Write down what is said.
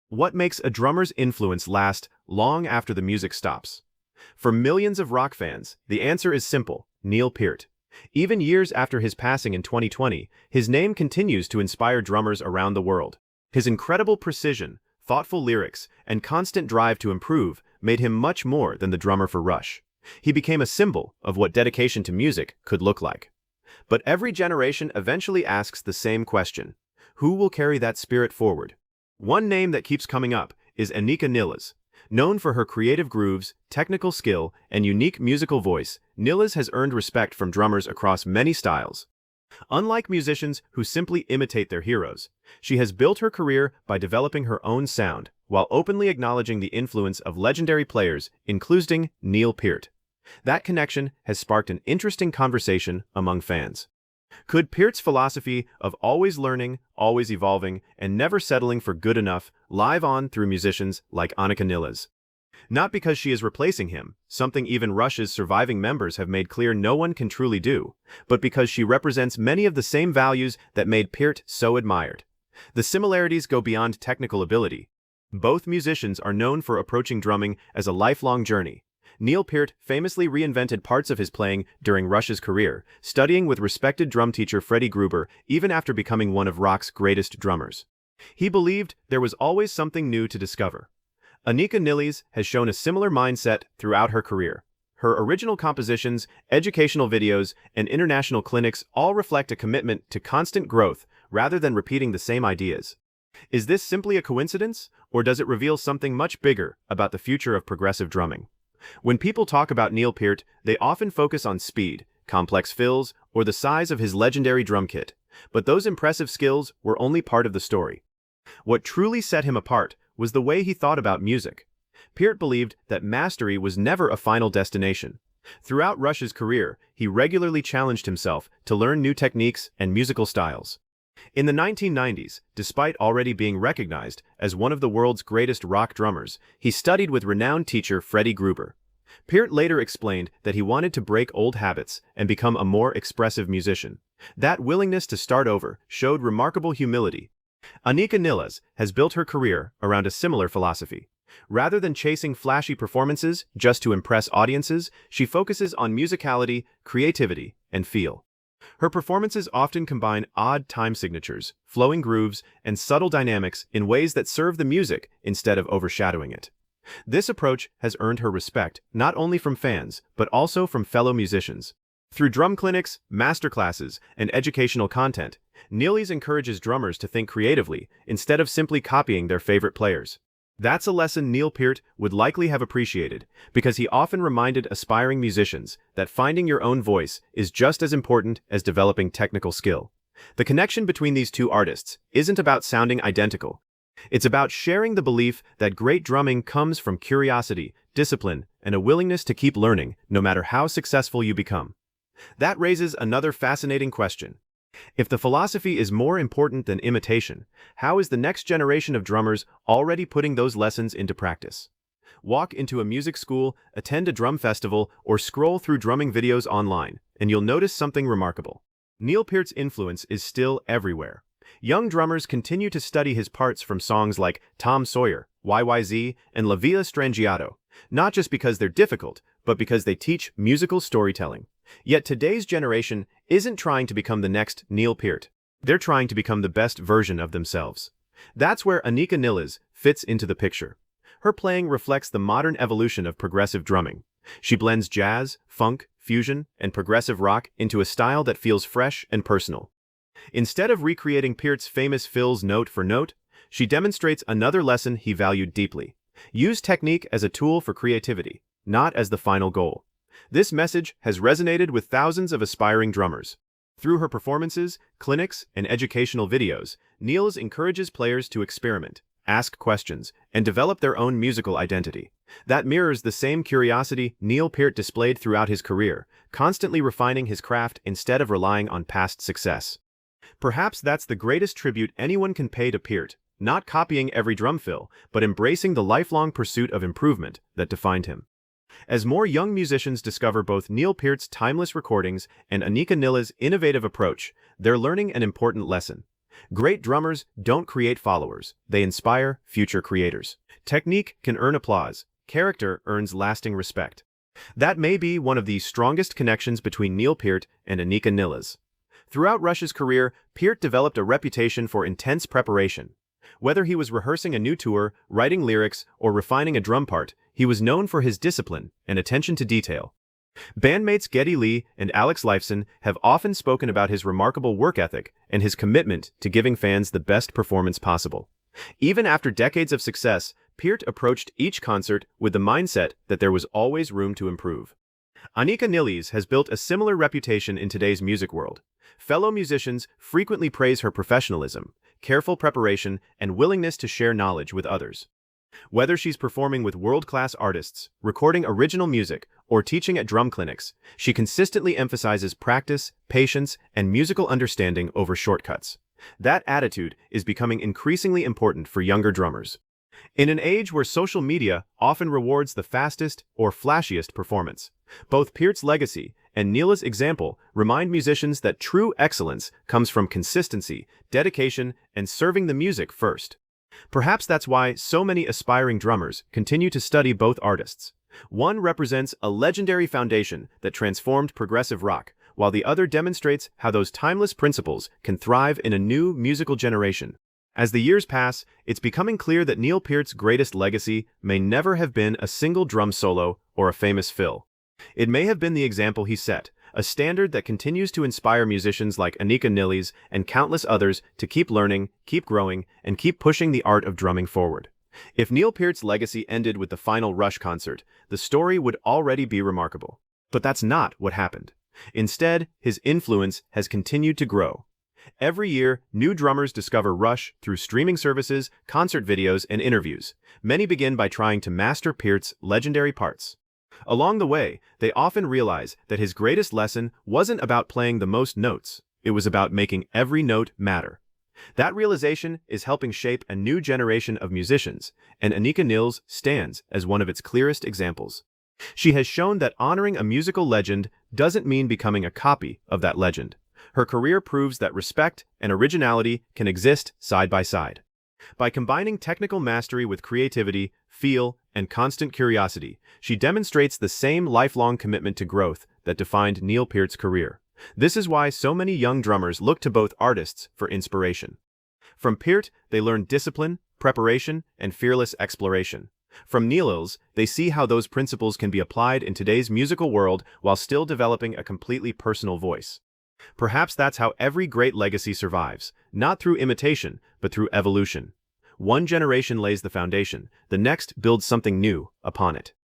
What makes a drummer's influence last long after the music stops? For millions of rock fans, the answer is simple: Neil Peart. Even years after his passing in 2020, his name continues to inspire drummers around the world. His incredible precision, thoughtful lyrics, and constant drive to improve made him much more than the drummer for Rush. He became a symbol of what dedication to music could look like. But every generation eventually asks the same question: who will carry that spirit forward? One name that keeps coming up is Anika Nilles. Known for her creative grooves, technical skill, and unique musical voice, Nilles has earned respect from drummers across many styles. Unlike musicians who simply imitate their heroes, she has built her career by developing her own sound, while openly acknowledging the influence of legendary players, including Neil Peart. That connection has sparked an interesting conversation among fans. Could Peart's philosophy of always learning, always evolving, and never settling for good enough live on through musicians like Anika Nilles? Not because she is replacing him, something even Rush's surviving members have made clear no one can truly do, but because she represents many of the same values that made Peart so admired. The similarities go beyond technical ability. Both musicians are known for approaching drumming as a lifelong journey. Neil Peart famously reinvented parts of his playing during Rush's career, studying with respected drum teacher Freddie Gruber even after becoming one of rock's greatest drummers. He believed there was always something new to discover. Anika Nilles has shown a similar mindset throughout her career. Her original compositions, educational videos, and international clinics all reflect a commitment to constant growth rather than repeating the same ideas. Is this simply a coincidence, or does it reveal something much bigger about the future of progressive drumming? When people talk about Neil Peart, they often focus on speed, complex fills, or the size of his legendary drum kit. But those impressive skills were only part of the story. What truly set him apart was the way he thought about music. Peart believed that mastery was never a final destination. Throughout Rush's career, he regularly challenged himself to learn new techniques and musical styles. In the 1990s, despite already being recognized as one of the world's greatest rock drummers, he studied with renowned teacher Freddie Gruber. Peart later explained that he wanted to break old habits and become a more expressive musician. That willingness to start over showed remarkable humility. Anika Nilles has built her career around a similar philosophy. Rather than chasing flashy performances just to impress audiences, she focuses on musicality, creativity, and feel. Her performances often combine odd time signatures, flowing grooves, and subtle dynamics in ways that serve the music instead of overshadowing it. This approach has earned her respect not only from fans, but also from fellow musicians. Through drum clinics, masterclasses, and educational content, Nilles encourages drummers to think creatively instead of simply copying their favorite players. That's a lesson Neil Peart would likely have appreciated, because he often reminded aspiring musicians that finding your own voice is just as important as developing technical skill. The connection between these two artists isn't about sounding identical. It's about sharing the belief that great drumming comes from curiosity, discipline, and a willingness to keep learning no matter how successful you become. That raises another fascinating question. If the philosophy is more important than imitation, how is the next generation of drummers already putting those lessons into practice? Walk into a music school, attend a drum festival, or scroll through drumming videos online, and you'll notice something remarkable. Neil Peart's influence is still everywhere. Young drummers continue to study his parts from songs like Tom Sawyer, YYZ, and La Villa Strangiato, not just because they're difficult, but because they teach musical storytelling. Yet today's generation isn't trying to become the next Neil Peart. They're trying to become the best version of themselves. That's where Anika Nilles fits into the picture. Her playing reflects the modern evolution of progressive drumming. She blends jazz, funk, fusion, and progressive rock into a style that feels fresh and personal. Instead of recreating Peart's famous fills note for note, she demonstrates another lesson he valued deeply. Use technique as a tool for creativity, not as the final goal. This message has resonated with thousands of aspiring drummers. Through her performances, clinics, and educational videos, Nilles encourages players to experiment, ask questions, and develop their own musical identity. That mirrors the same curiosity Neil Peart displayed throughout his career, constantly refining his craft instead of relying on past success. Perhaps that's the greatest tribute anyone can pay to Peart, not copying every drum fill, but embracing the lifelong pursuit of improvement that defined him. As more young musicians discover both Neil Peart's timeless recordings and Anika Nilles' innovative approach, they're learning an important lesson. Great drummers don't create followers, they inspire future creators. Technique can earn applause, character earns lasting respect. That may be one of the strongest connections between Neil Peart and Anika Nilles. Throughout Rush's career, Peart developed a reputation for intense preparation. Whether he was rehearsing a new tour, writing lyrics, or refining a drum part, he was known for his discipline and attention to detail. Bandmates Geddy Lee and Alex Lifeson have often spoken about his remarkable work ethic and his commitment to giving fans the best performance possible. Even after decades of success, Peart approached each concert with the mindset that there was always room to improve. Anika Nilles has built a similar reputation in today's music world. Fellow musicians frequently praise her professionalism, careful preparation, and willingness to share knowledge with others. Whether she's performing with world-class artists, recording original music, or teaching at drum clinics, she consistently emphasizes practice, patience, and musical understanding over shortcuts. That attitude is becoming increasingly important for younger drummers. In an age where social media often rewards the fastest or flashiest performance, both Peart's legacy and Nilles' example remind musicians that true excellence comes from consistency, dedication, and serving the music first. Perhaps that's why so many aspiring drummers continue to study both artists. One represents a legendary foundation that transformed progressive rock, while the other demonstrates how those timeless principles can thrive in a new musical generation. As the years pass, it's becoming clear that Neil Peart's greatest legacy may never have been a single drum solo or a famous fill. It may have been the example he set, a standard that continues to inspire musicians like Anika Nilles and countless others to keep learning, keep growing, and keep pushing the art of drumming forward. If Neil Peart's legacy ended with the final Rush concert, the story would already be remarkable. But that's not what happened. Instead, his influence has continued to grow. Every year, new drummers discover Rush through streaming services, concert videos, and interviews. Many begin by trying to master Peart's legendary parts. Along the way, they often realize that his greatest lesson wasn't about playing the most notes, it was about making every note matter. That realization is helping shape a new generation of musicians, and Anika Nilles stands as one of its clearest examples. She has shown that honoring a musical legend doesn't mean becoming a copy of that legend. Her career proves that respect and originality can exist side by side. By combining technical mastery with creativity, feel, and constant curiosity, she demonstrates the same lifelong commitment to growth that defined Neil Peart's career. This is why so many young drummers look to both artists for inspiration. From Peart, they learn discipline, preparation, and fearless exploration. From Nilles, they see how those principles can be applied in today's musical world while still developing a completely personal voice. Perhaps that's how every great legacy survives, not through imitation, but through evolution. One generation lays the foundation, the next builds something new upon it.